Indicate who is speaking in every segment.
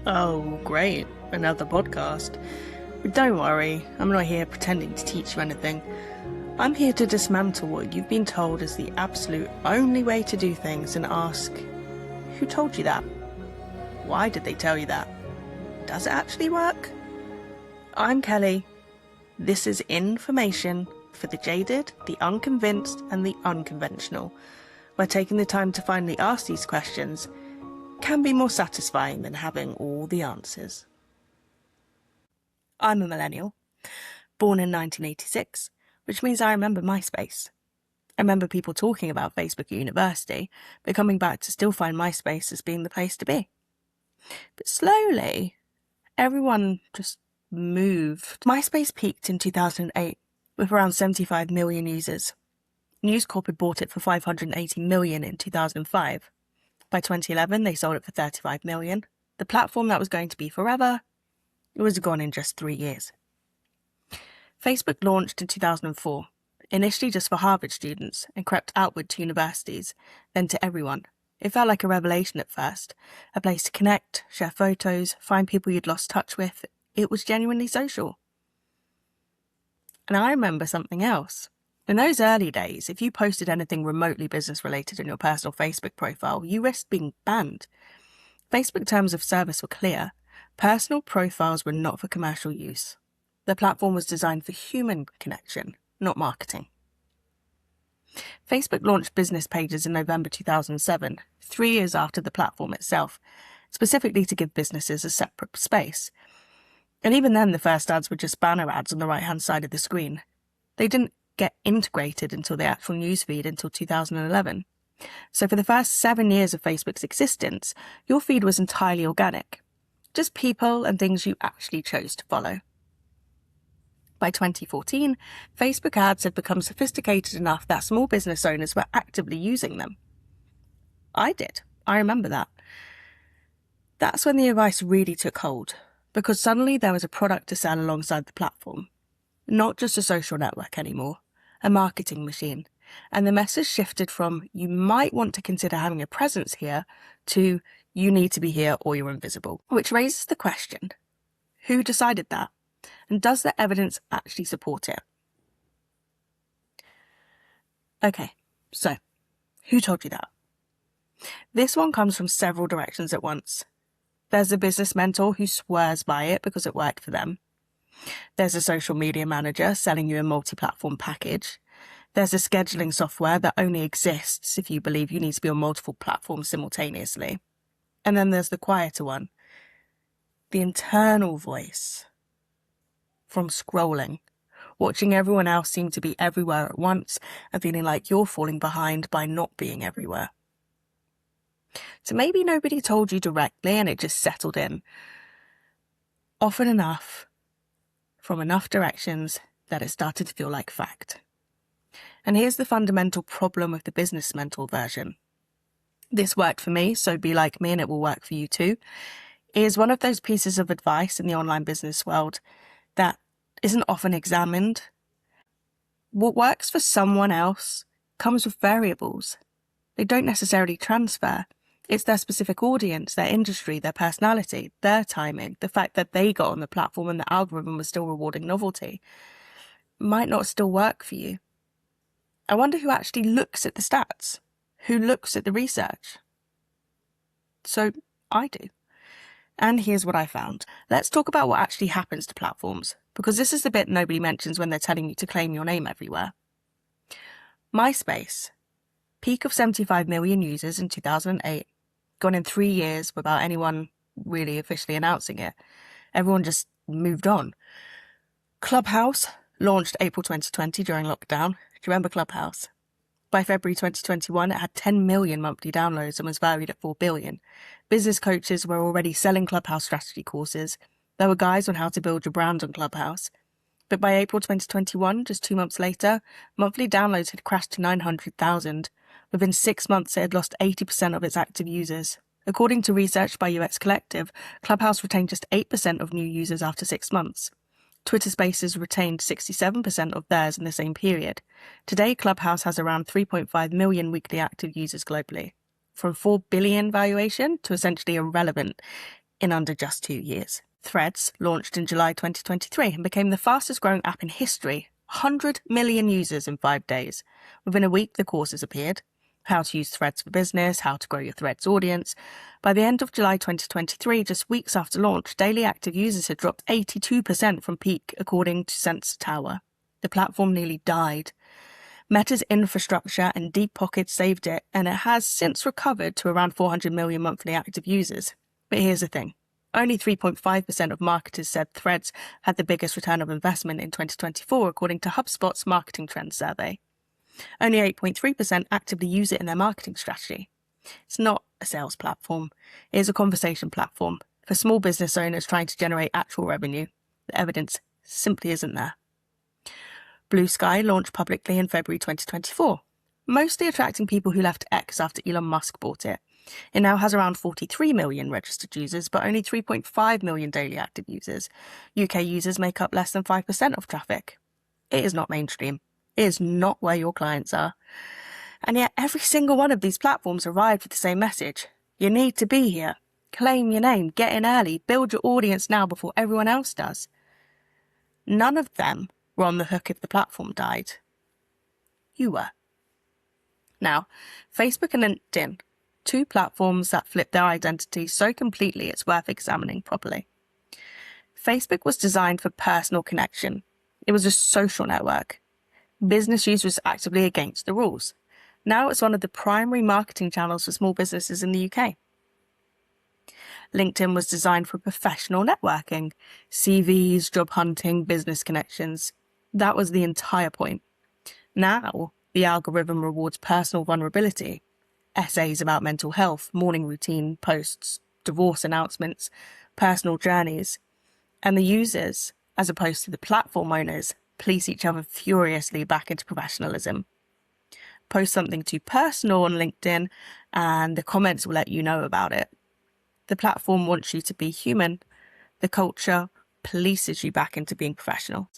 Speaker 1: Oh, great. Another podcast. But don't worry, I'm not here pretending to teach you anything. I'm here to dismantle what you've been told is the absolute only way to do things and ask, who told you that? Why did they tell you that? Does it actually work? I'm Kelly. This is information for the jaded, the unconvinced, and the unconventional, where taking the time to finally ask these questions can be more satisfying than having all the answers. I'm a millennial, born in 1986, which means I remember MySpace. I remember people talking about Facebook at university, but coming back to still find MySpace as being the place to be. But slowly, everyone just moved. MySpace peaked in 2008 with around 75 million users. News Corp had bought it for 580 million in 2005. By 2011, they sold it for 35 million. The platform that was going to be forever was gone in just 3 years. Facebook launched in 2004, initially just for Harvard students, and crept outward to universities, then to everyone. It felt like a revelation at first, a place to connect, share photos, find people you'd lost touch with. It was genuinely social. And I remember something else. In those early days, if you posted anything remotely business-related in your personal Facebook profile, you risked being banned. Facebook terms of service were clear. Personal profiles were not for commercial use. The platform was designed for human connection, not marketing. Facebook launched business pages in November 2007, 3 years after the platform itself, specifically to give businesses a separate space. And even then, the first ads were just banner ads on the right-hand side of the screen. They didn't get integrated into the actual newsfeed until 2011. So for the first 7 years of Facebook's existence, your feed was entirely organic. Just people and things you actually chose to follow. By 2014, Facebook ads had become sophisticated enough that small business owners were actively using them. I did. I remember that. That's when the advice really took hold, because suddenly there was a product to sell alongside the platform. Not just a social network anymore, a marketing machine. And the message shifted from, you might want to consider having a presence here, to, you need to be here or you're invisible. Which raises the question, who decided that? And does the evidence actually support it? Okay, so, who told you that? This one comes from several directions at once. There's a business mentor who swears by it because it worked for them. There's a social media manager selling you a multi-platform package. There's a scheduling software that only exists if you believe you need to be on multiple platforms simultaneously. And then there's the quieter one, the internal voice from scrolling, watching everyone else seem to be everywhere at once and feeling like you're falling behind by not being everywhere. So maybe nobody told you directly and it just settled in. Often enough, from enough directions that it started to feel like fact. And here's the fundamental problem with the business mental version. This worked for me, so be like me and it will work for you too. It is one of those pieces of advice in the online business world that isn't often examined. What works for someone else comes with variables. They don't necessarily transfer. It's their specific audience, their industry, their personality, their timing, the fact that they got on the platform and the algorithm was still rewarding novelty might not still work for you. I wonder who actually looks at the stats, who looks at the research. So I do. And here's what I found. Let's talk about what actually happens to platforms, because this is the bit nobody mentions when they're telling you to claim your name everywhere. MySpace, peak of 75 million users in 2008, gone in 3 years without anyone really officially announcing it. Everyone just moved on. Clubhouse launched April 2020 during lockdown. Do you remember Clubhouse? By February 2021, it had 10 million monthly downloads and was valued at 4 billion. Business coaches were already selling Clubhouse strategy courses. There were guides on how to build your brand on Clubhouse. But by April 2021, just 2 months later, monthly downloads had crashed to 900,000. Within 6 months, it had lost 80% of its active users. According to research by UX Collective, Clubhouse retained just 8% of new users after 6 months. Twitter Spaces retained 67% of theirs in the same period. Today, Clubhouse has around 3.5 million weekly active users globally. From 4 billion valuation to essentially irrelevant, in under just 2 years. Threads launched in July 2023 and became the fastest growing app in history. 100 million users in 5 days. Within a week, the courses appeared. How to use Threads for business, how to grow your Threads audience. By the end of July 2023, just weeks after launch, daily active users had dropped 82% from peak, according to Sensor Tower. The platform nearly died. Meta's infrastructure and deep pockets saved it, and it has since recovered to around 400 million monthly active users. But here's the thing. Only 3.5% of marketers said Threads had the biggest return of investment in 2024, according to HubSpot's Marketing Trends survey. Only 8.3% actively use it in their marketing strategy. It's not a sales platform. It is a conversation platform for small business owners trying to generate actual revenue. The evidence simply isn't there. Bluesky launched publicly in February 2024, mostly attracting people who left X after Elon Musk bought it. It now has around 43 million registered users, but only 3.5 million daily active users. UK users make up less than 5% of traffic. It is not mainstream. It is not where your clients are. And yet every single one of these platforms arrived with the same message. You need to be here. Claim your name. Get in early. Build your audience now before everyone else does. None of them were on the hook if the platform died. You were. Now, Facebook and LinkedIn, two platforms that flip their identity so completely it's worth examining properly. Facebook was designed for personal connection. It was a social network. Business use was actively against the rules. Now it's one of the primary marketing channels for small businesses in the UK. LinkedIn was designed for professional networking, CVs, job hunting, business connections. That was the entire point. Now, the algorithm rewards personal vulnerability, essays about mental health, morning routine posts, divorce announcements, personal journeys, and the users, as opposed to the platform owners, police each other furiously back into professionalism. Post something too personal on LinkedIn and the comments will let you know about it. The platform wants you to be human. The culture polices you back into being professional.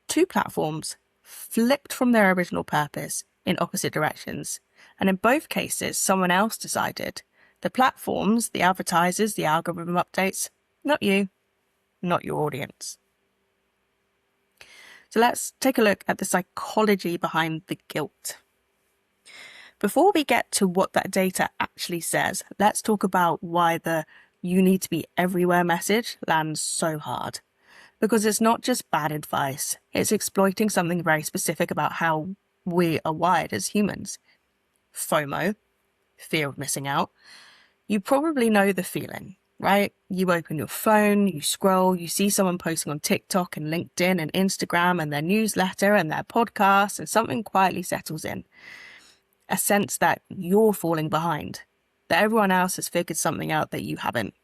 Speaker 1: Two platforms flipped from their original purpose in opposite directions, and in both cases someone else decided. The platforms, the advertisers, the algorithm updates, not you, not your audience. So let's take a look at the psychology behind the guilt. Before we get to what that data actually says, let's talk about why the "you need to be everywhere" message lands so hard. Because it's not just bad advice, it's exploiting something very specific about how we are wired as humans. FOMO, fear of missing out. You probably know the feeling, right? You open your phone, you scroll, you see someone posting on TikTok and LinkedIn and Instagram and their newsletter and their podcast, and something quietly settles in. A sense that you're falling behind, that everyone else has figured something out that you haven't,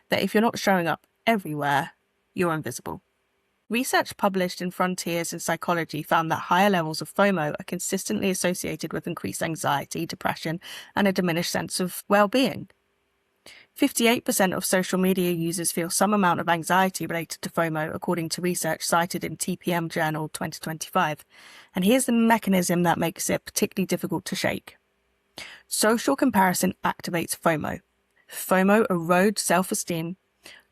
Speaker 1: that if you're not showing up everywhere, you're invisible. Research published in Frontiers in Psychology found that higher levels of FOMO are consistently associated with increased anxiety, depression, and a diminished sense of well-being. 58% of social media users feel some amount of anxiety related to FOMO, according to research cited in TPM Journal 2025. And here's the mechanism that makes it particularly difficult to shake. Social comparison activates FOMO. FOMO erodes self-esteem.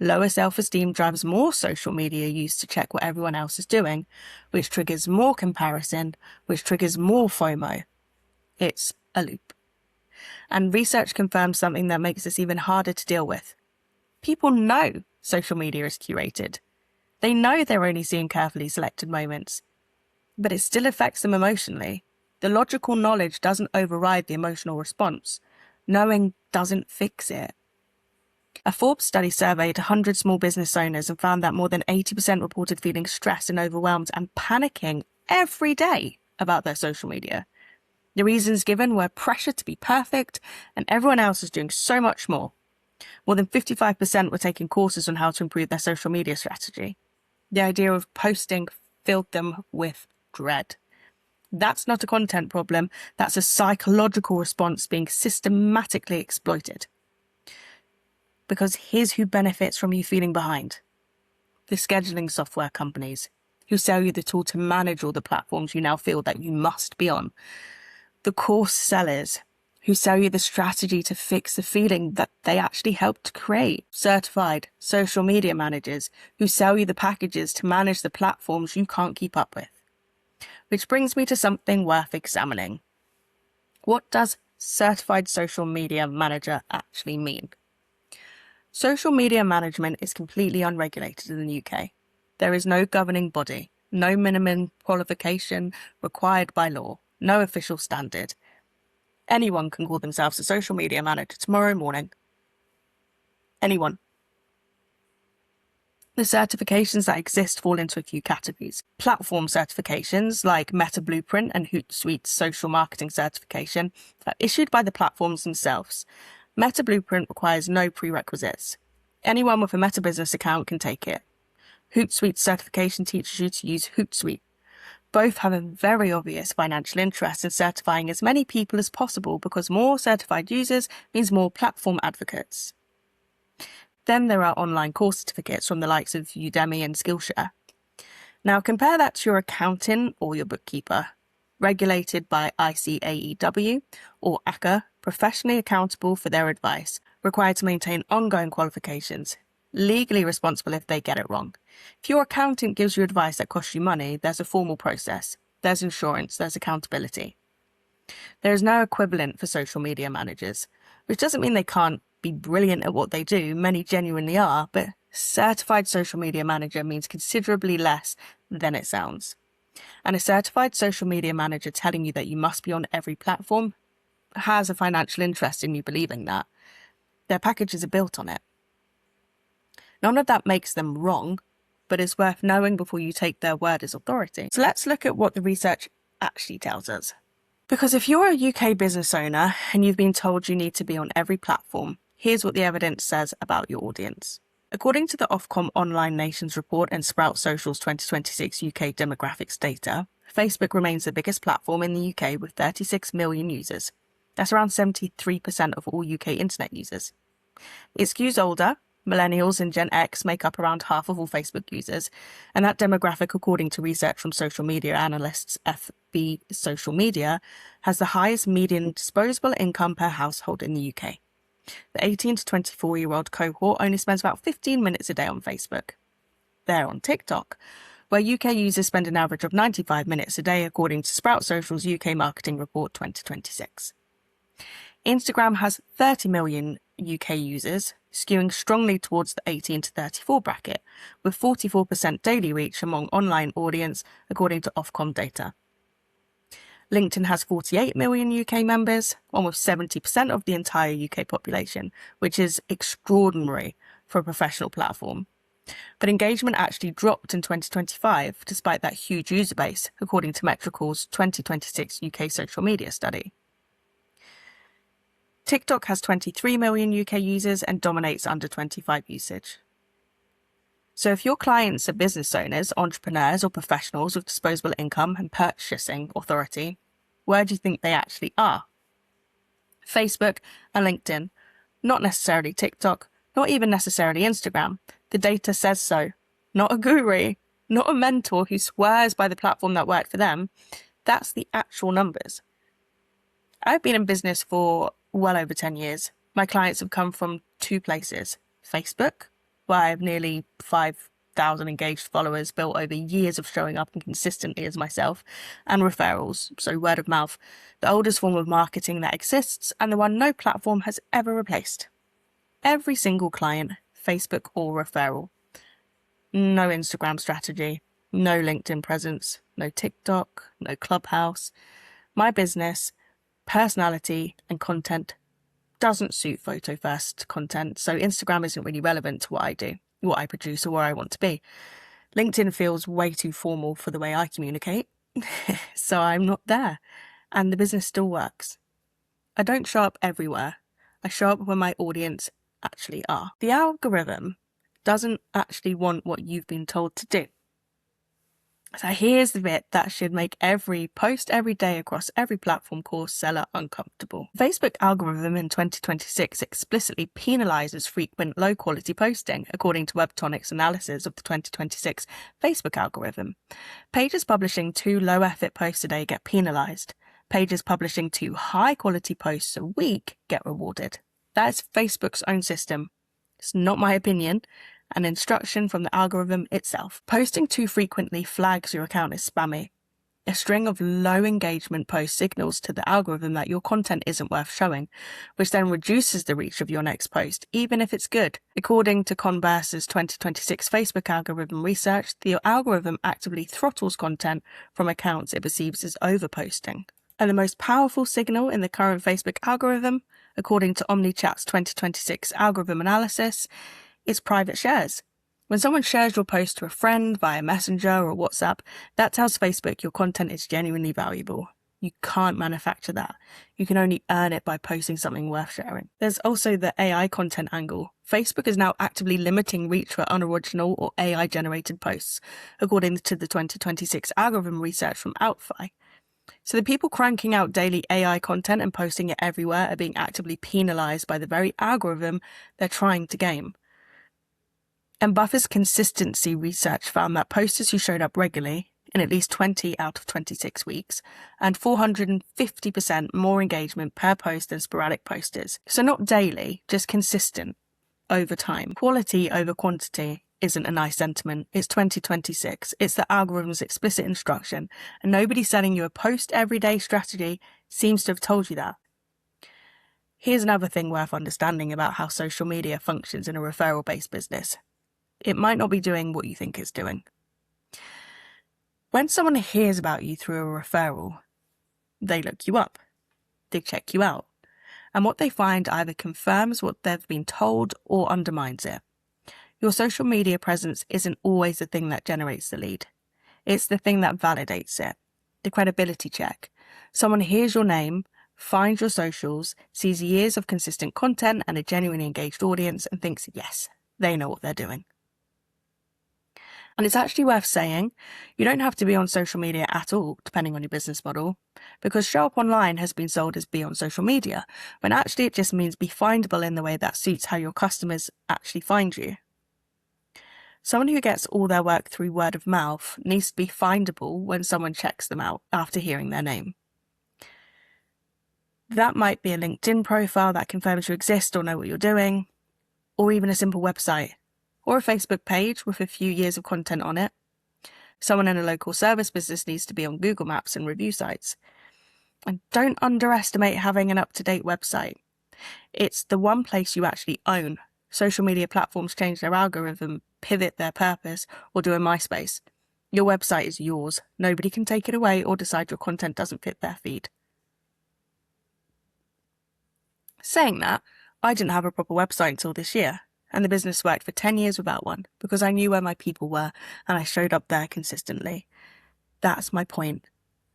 Speaker 1: Lower self-esteem drives more social media use to check what everyone else is doing, which triggers more comparison, which triggers more FOMO. It's a loop. And research confirms something that makes this even harder to deal with. People know social media is curated. They know they're only seeing carefully selected moments, but it still affects them emotionally. The logical knowledge doesn't override the emotional response. Knowing doesn't fix it. A Forbes study surveyed 100 small business owners and found that more than 80% reported feeling stressed and overwhelmed and panicking every day about their social media. The reasons given were pressure to be perfect, and everyone else is doing so much more. More than 55% were taking courses on how to improve their social media strategy. The idea of posting filled them with dread. That's not a content problem, that's a psychological response being systematically exploited. Because here's who benefits from you feeling behind. The scheduling software companies who sell you the tool to manage all the platforms you now feel that you must be on. The course sellers who sell you the strategy to fix the feeling that they actually helped create. Certified social media managers who sell you the packages to manage the platforms you can't keep up with. Which brings me to something worth examining. What does certified social media manager actually mean? Social media management is completely unregulated in the UK. There is no governing body, no minimum qualification required by law, no official standard. Anyone can call themselves a social media manager tomorrow morning. Anyone. The certifications that exist fall into a few categories. Platform certifications like Meta Blueprint and Hootsuite's social marketing certification are issued by the platforms themselves. Meta Blueprint requires no prerequisites. Anyone with a Meta business account can take it. Hootsuite's certification teaches you to use Hootsuite. Both have a very obvious financial interest in certifying as many people as possible because more certified users means more platform advocates. Then there are online course certificates from the likes of Udemy and Skillshare. Now compare that to your accountant or your bookkeeper, regulated by ICAEW or ACCA, professionally accountable for their advice, required to maintain ongoing qualifications, legally responsible if they get it wrong. If your accountant gives you advice that costs you money, there's a formal process, there's insurance, there's accountability. There is no equivalent for social media managers, which doesn't mean they can't be brilliant at what they do, many genuinely are, but certified social media manager means considerably less than it sounds. And a certified social media manager telling you that you must be on every platform has a financial interest in you believing that. Their packages are built on it. None of that makes them wrong, but it's worth knowing before you take their word as authority. So let's look at what the research actually tells us. Because if you're a UK business owner and you've been told you need to be on every platform, here's what the evidence says about your audience. According to the Ofcom Online Nations Report and Sprout Social's 2026 UK demographics data, Facebook remains the biggest platform in the UK with 36 million users. That's around 73% of all UK internet users. It skews older. Millennials and Gen X make up around half of all Facebook users, and that demographic, according to research from social media analysts FB Social Media, has the highest median disposable income per household in the UK. The 18 to 24-year-old cohort only spends about 15 minutes a day on Facebook. They're on TikTok, where UK users spend an average of 95 minutes a day, according to Sprout Social's UK Marketing Report 2026. Instagram has 30 million UK users, skewing strongly towards the 18 to 34 bracket, with 44% daily reach among online audience, according to Ofcom data. LinkedIn has 48 million UK members, almost 70% of the entire UK population, which is extraordinary for a professional platform. But engagement actually dropped in 2025, despite that huge user base, according to Metrical's 2026 UK social media study. TikTok has 23 million UK users and dominates under 25 usage. So if your clients are business owners, entrepreneurs, or professionals with disposable income and purchasing authority, where do you think they actually are? Facebook and LinkedIn, not necessarily TikTok, not even necessarily Instagram. The data says so. Not a guru, not a mentor who swears by the platform that worked for them. That's the actual numbers. I've been in business for well over 10 years. My clients have come from two places. Facebook, where I have nearly 5,000 engaged followers built over years of showing up consistently as myself, and referrals, so word of mouth, the oldest form of marketing that exists and the one no platform has ever replaced. Every single client, Facebook or referral. No Instagram strategy, no LinkedIn presence, no TikTok, no Clubhouse. My business, personality and content doesn't suit photo first content, so Instagram isn't really relevant to what I do, what I produce, or where I want to be. LinkedIn feels way too formal for the way I communicate, so I'm not there, and the business still works. I don't show up everywhere. I show up where my audience actually are. The algorithm doesn't actually want what you've been told to do. So here's the bit that should make every post every day across every platform course seller uncomfortable. Facebook algorithm in 2026 explicitly penalizes frequent low-quality posting, according to Webtonic's analysis of the 2026 Facebook algorithm. Pages publishing 2 low-effort posts a day get penalized. Pages publishing 2 high-quality posts a week get rewarded. That is Facebook's own system. It's not my opinion, an instruction from the algorithm itself. Posting too frequently flags your account as spammy. A string of low engagement posts signals to the algorithm that your content isn't worth showing, which then reduces the reach of your next post, even if it's good. According to Converse's 2026 Facebook algorithm research, the algorithm actively throttles content from accounts it perceives as overposting. And the most powerful signal in the current Facebook algorithm, according to OmniChat's 2026 algorithm analysis, is private shares. When someone shares your post to a friend via Messenger or WhatsApp, that tells Facebook your content is genuinely valuable. You can't manufacture that. You can only earn it by posting something worth sharing. There's also the AI content angle. Facebook is now actively limiting reach for unoriginal or AI-generated posts, according to the 2026 algorithm research from Outfy. So the people cranking out daily AI content and posting it everywhere are being actively penalized by the very algorithm they're trying to game. And Buffer's consistency research found that posters who showed up regularly, in at least 20 out of 26 weeks, earned 450% more engagement per post than sporadic posters. So not daily, just consistent, over time. Quality over quantity isn't a nice sentiment. It's 2026. It's the algorithm's explicit instruction, and nobody selling you a post everyday strategy seems to have told you that. Here's another thing worth understanding about how social media functions in a referral-based business. It might not be doing what you think it's doing. When someone hears about you through a referral, they look you up, they check you out, and what they find either confirms what they've been told or undermines it. Your social media presence isn't always the thing that generates the lead. It's the thing that validates it, the credibility check. Someone hears your name, finds your socials, sees years of consistent content and a genuinely engaged audience and thinks, yes, they know what they're doing. And it's actually worth saying, you don't have to be on social media at all, depending on your business model, because show up online has been sold as be on social media, when actually it just means be findable in the way that suits how your customers actually find you. Someone who gets all their work through word of mouth needs to be findable when someone checks them out after hearing their name. That might be a LinkedIn profile that confirms you exist or know what you're doing, or even a simple website, or a Facebook page with a few years of content on it. Someone in a local service business needs to be on Google Maps and review sites. And don't underestimate having an up-to-date website. It's the one place you actually own. Social media platforms change their algorithm, pivot their purpose, or do a MySpace. Your website is yours. Nobody can take it away or decide your content doesn't fit their feed. Saying that, I didn't have a proper website until this year. And the business worked for 10 years without one, because I knew where my people were and I showed up there consistently. That's my point.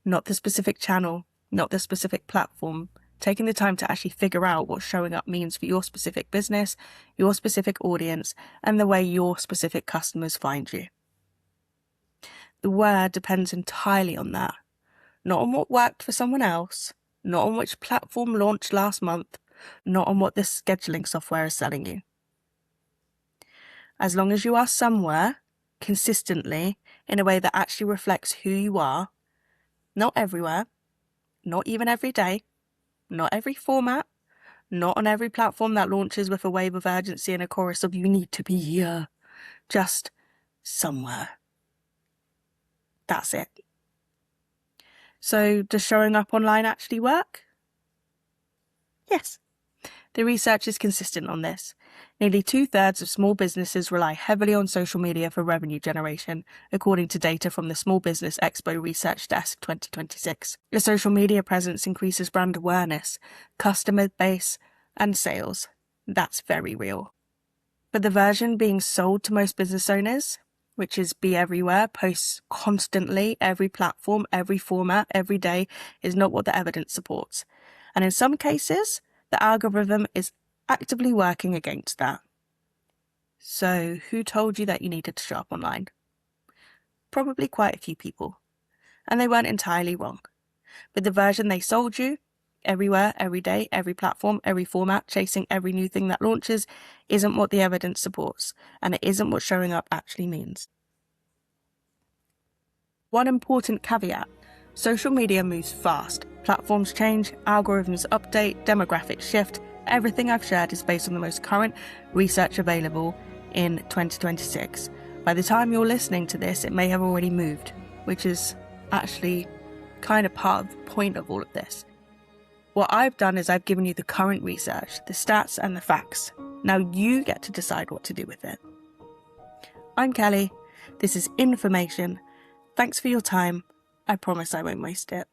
Speaker 1: Not the specific channel, not the specific platform. Taking the time to actually figure out what showing up means for your specific business, your specific audience, and the way your specific customers find you. The where depends entirely on that. Not on what worked for someone else, not on which platform launched last month, not on what this scheduling software is selling you. As long as you are somewhere, consistently, in a way that actually reflects who you are, not everywhere, not even every day, not every format, not on every platform that launches with a wave of urgency and a chorus of you need to be here, just somewhere. That's it. So, does showing up online actually work? Yes. The research is consistent on this. Nearly 2/3 of small businesses rely heavily on social media for revenue generation, according to data from the Small Business Expo Research Desk 2026. A social media presence increases brand awareness, customer base, and sales. That's very real. But the version being sold to most business owners, which is be everywhere, posts constantly, every platform, every format, every day, is not what the evidence supports. And in some cases, the algorithm is actively working against that. So, who told you that you needed to show up online? Probably quite a few people. And they weren't entirely wrong. But the version they sold you, everywhere, every day, every platform, every format, chasing every new thing that launches, isn't what the evidence supports, and it isn't what showing up actually means. One important caveat: Social media moves fast. Platforms change, algorithms update, demographics shift. Everything I've shared is based on the most current research available in 2026. By the time you're listening to this, it may have already moved, which is actually kind of part of the point of all of this. What I've done is I've given you the current research, the stats and the facts. Now you get to decide what to do with it. I'm Kellie. This is information. Thanks for your time. I promise I won't waste it.